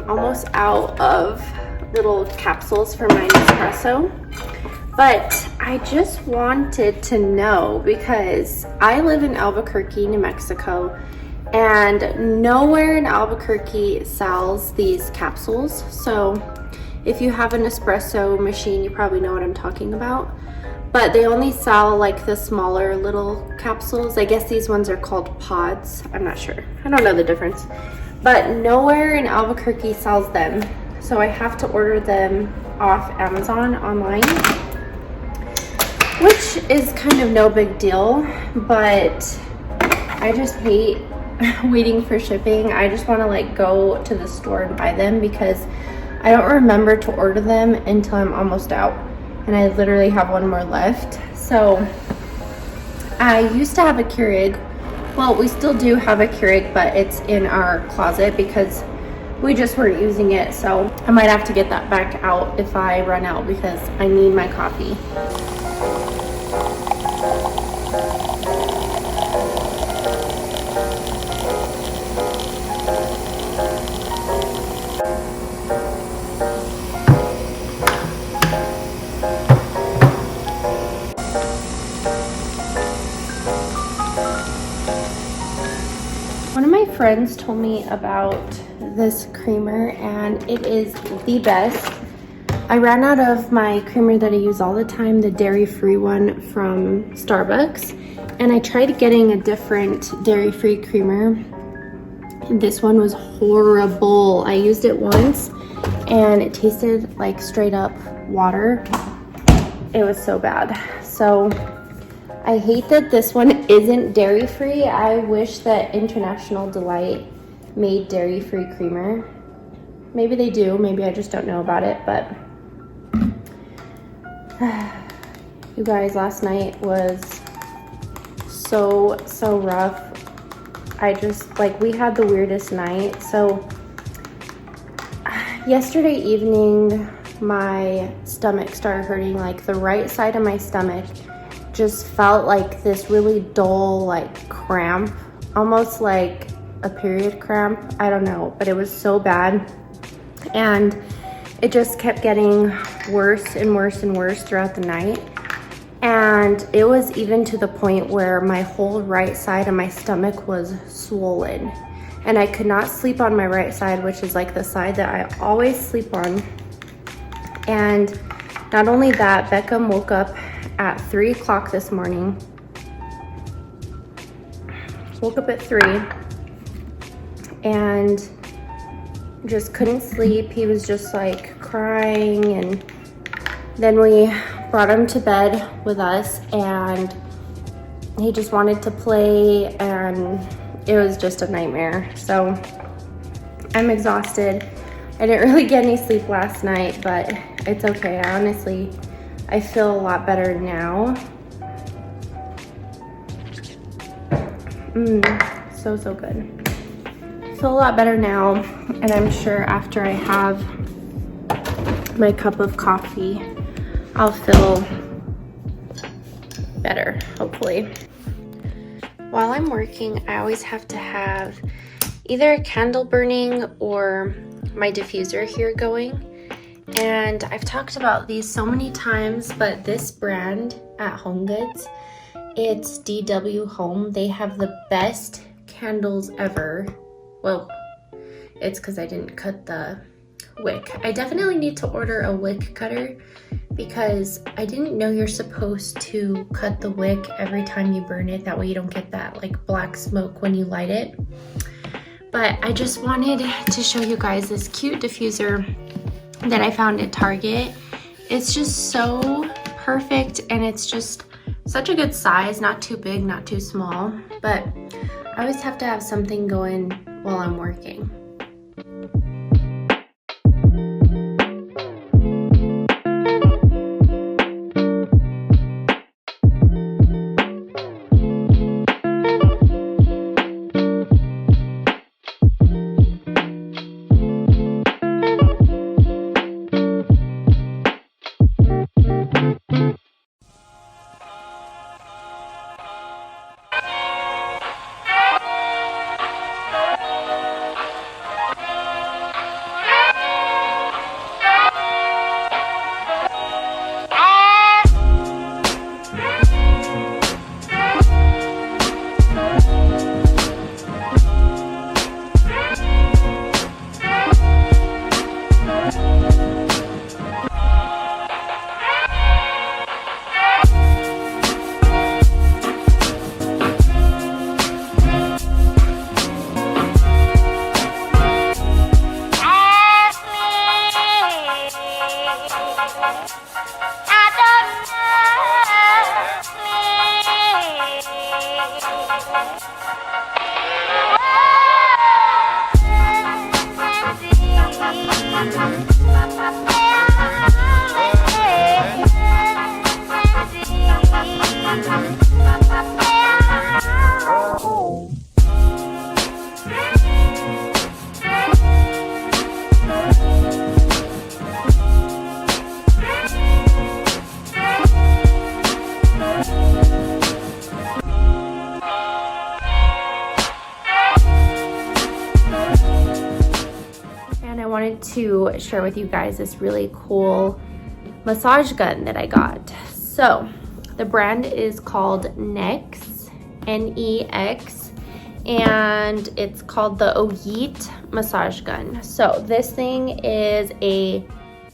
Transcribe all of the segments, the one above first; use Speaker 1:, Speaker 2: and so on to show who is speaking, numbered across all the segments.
Speaker 1: almost out of little capsules for my espresso. But I just wanted to know, because I live in Albuquerque, New Mexico, and nowhere in Albuquerque sells these capsules. So if you have an espresso machine, you probably know what I'm talking about. But they only sell like the smaller little capsules. I guess these ones are called pods. I'm not sure. I don't know the difference. But nowhere in Albuquerque sells them. So I have to order them off Amazon online, which is kind of no big deal, but I just hate waiting for shipping. I just want to like go to the store and buy them, because I don't remember to order them until I'm almost out, and I literally have one more left. So I used to have a Keurig. Well, we still do have a Keurig, but it's in our closet because we just weren't using it. So I might have to get that back out if I run out, because I need my coffee. One of my friends told me about this creamer, and it is the best. I ran out of my creamer that I use all the time, the dairy-free one from Starbucks, and I tried getting a different dairy-free creamer. This one was horrible. I used it once and it tasted like straight up water. It was so bad. So I hate that this one isn't dairy-free. I wish that International Delight made dairy-free creamer. Maybe they do, maybe I just don't know about it, but you guys, last night was so rough. I just, like, we had the weirdest night. So yesterday evening, my stomach started hurting. Like, the right side of my stomach just felt like this really dull, like, cramp, almost like a period cramp. I don't know, but it was so bad, and it just kept getting worse and worse and worse throughout the night. And it was even to the point where my whole right side of my stomach was swollen, and I could not sleep on my right side, which is like the side that I always sleep on. And not only that, Beckham woke up at 3 o'clock this morning. Woke up at 3 and just couldn't sleep. He was just like crying, and then we brought him to bed with us, and he just wanted to play, and it was just a nightmare. So I'm exhausted. I didn't really get any sleep last night, but it's okay. I feel a lot better now. So good. I feel a lot better now, and I'm sure after I have my cup of coffee, I'll feel better, hopefully. While I'm working, I always have to have either a candle burning or my diffuser here going. And I've talked about these so many times, but this brand at Home Goods, it's DW Home. They have the best candles ever. Well, it's because I didn't cut the wick. I definitely need to order a wick cutter, because I didn't know you're supposed to cut the wick every time you burn it. That way you don't get that like black smoke when you light it. But I just wanted to show you guys this cute diffuser that I found at Target. It's just so perfect, and it's just such a good size, not too big, not too small, but I always have to have something going while I'm working. To share with you guys this really cool massage gun that I got. So the brand is called NEX, N-E-X, and it's called the OYeet massage gun. So this thing is a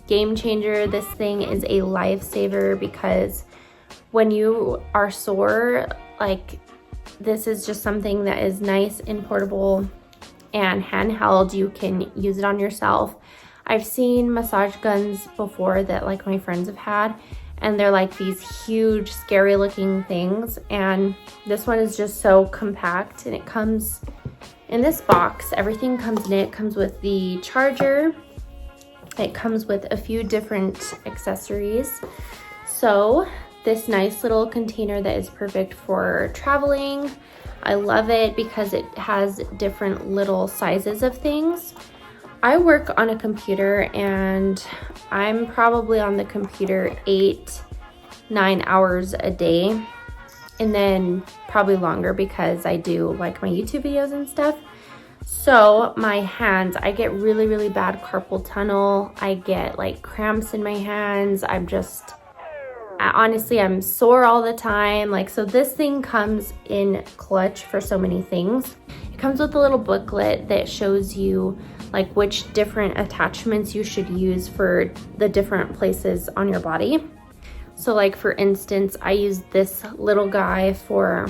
Speaker 1: game changer. This thing is a lifesaver because when you are sore, like, this is just something that is nice and portable and handheld. You can use it on yourself. I've seen massage guns before that like my friends have had, and they're like these huge scary looking things, and this one is just so compact, and it comes in this box. Everything comes in it. It comes with the charger. It comes with a few different accessories. So this nice little container that is perfect for traveling. I love it because it has different little sizes of things. I work on a computer and I'm probably on the computer 8-9 hours a day, and then probably longer because I do like my YouTube videos and stuff. So my hands, I get really bad carpal tunnel. I get like cramps in my hands. Honestly, I'm sore all the time. Like, so this thing comes in clutch for so many things. It comes with a little booklet that shows you like which different attachments you should use for the different places on your body. So like, for instance, I use this little guy for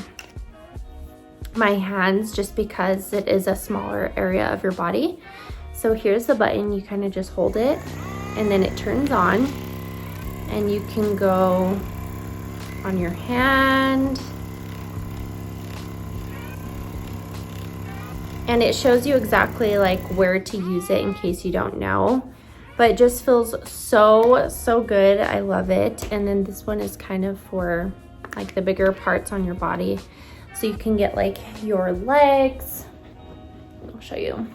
Speaker 1: my hands just because it is a smaller area of your body. So here's the button. You kind of just hold it and then it turns on. And you can go on your hand. And it shows you exactly like where to use it in case you don't know. But it just feels so good. I love it. And then this one is kind of for like the bigger parts on your body. So you can get like your legs. I'll show you.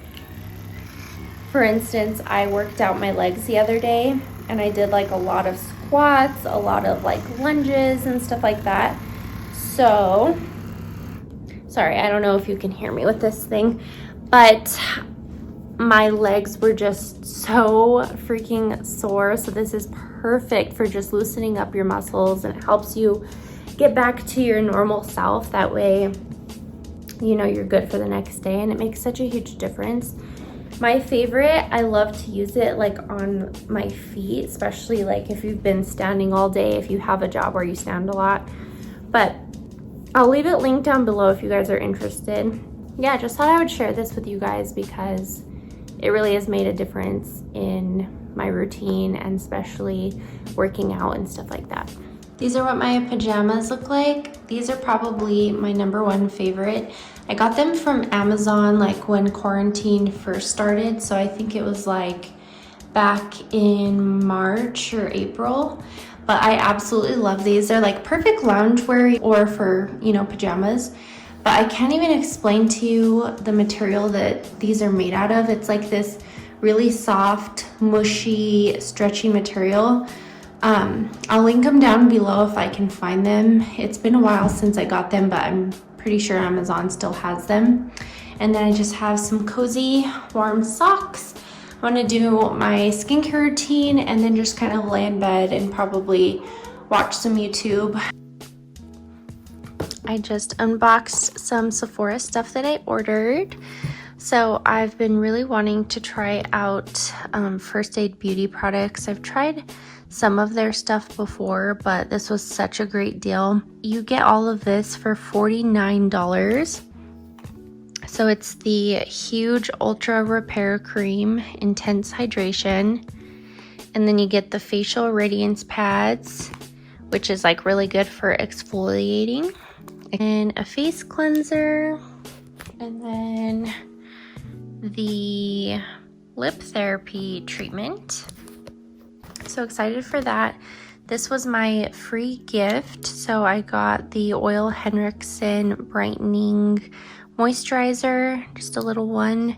Speaker 1: For instance, I worked out my legs the other day and I did like a lot of squats, a lot of like lunges and stuff like that. So, sorry, I don't know if you can hear me with this thing, but my legs were just so freaking sore. So this is perfect for just loosening up your muscles, and it helps you get back to your normal self. That way, you know, you're good for the next day, and it makes such a huge difference. My favorite, I love to use it like on my feet, especially like if you've been standing all day, if you have a job where you stand a lot. But I'll leave it linked down below if you guys are interested. Yeah, just thought I would share this with you guys because it really has made a difference in my routine, and especially working out and stuff like that. These are what my pajamas look like. These are probably my #1 favorite. I got them from Amazon like when quarantine first started. So I think it was like back in March or April. But I absolutely love these. They're like perfect loungewear or for, you know, pajamas. But I can't even explain to you the material that these are made out of. It's like this really soft, mushy, stretchy material. I'll link them down below if I can find them. It's been a while since I got them, but I'm pretty sure Amazon still has them. And then I just have some cozy, warm socks. I'm gonna do my skincare routine and then just kind of lay in bed and probably watch some YouTube. I just unboxed some Sephora stuff that I ordered. So I've been really wanting to try out First Aid Beauty products. I've tried some of their stuff before, but this was such a great deal. You get all of this for $49. So it's the Huge Ultra Repair Cream, Intense Hydration. And then you get the Facial Radiance Pads, which is like really good for exfoliating. And a face cleanser. And then the lip therapy treatment. So excited for that. This was my free gift. So I got the Oil Henriksen Brightening Moisturizer, just a little one.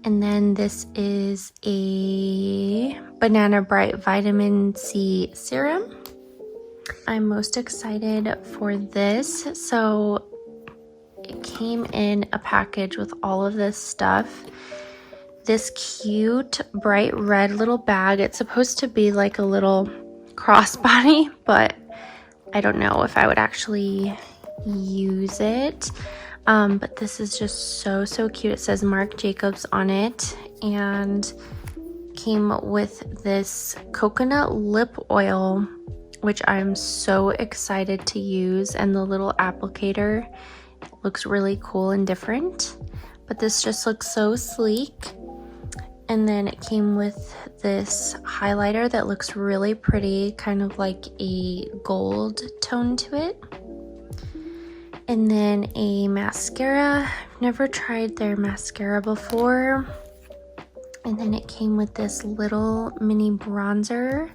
Speaker 1: And then this is a Banana Bright Vitamin C Serum. I'm most excited for this. So it came in a package with all of this stuff. This cute bright red little bag. It's supposed to be like a little crossbody, but I don't know if I would actually use it. But this is just so cute. It says Marc Jacobs on it, and came with this coconut lip oil, which I'm so excited to use, and the little applicator looks really cool and different. But this just looks so sleek. And then it came with this highlighter that looks really pretty, kind of like a gold tone to it. And then a mascara. I've never tried their mascara before. And then it came with this little mini bronzer.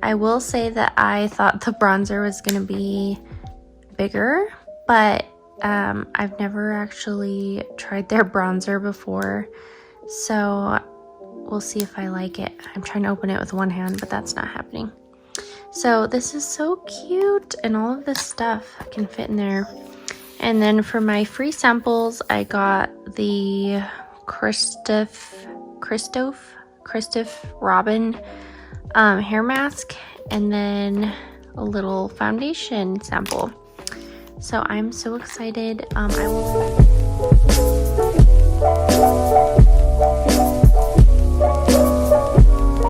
Speaker 1: I will say that I thought the bronzer was gonna be bigger, but I've never actually tried their bronzer before. So we'll see if I like it. I'm trying to open it with one hand, but that's not happening. So this is so cute, and all of this stuff can fit in there. And then for my free samples, I got the Christoph Robin hair mask, and then a little foundation sample. So I'm so excited. I will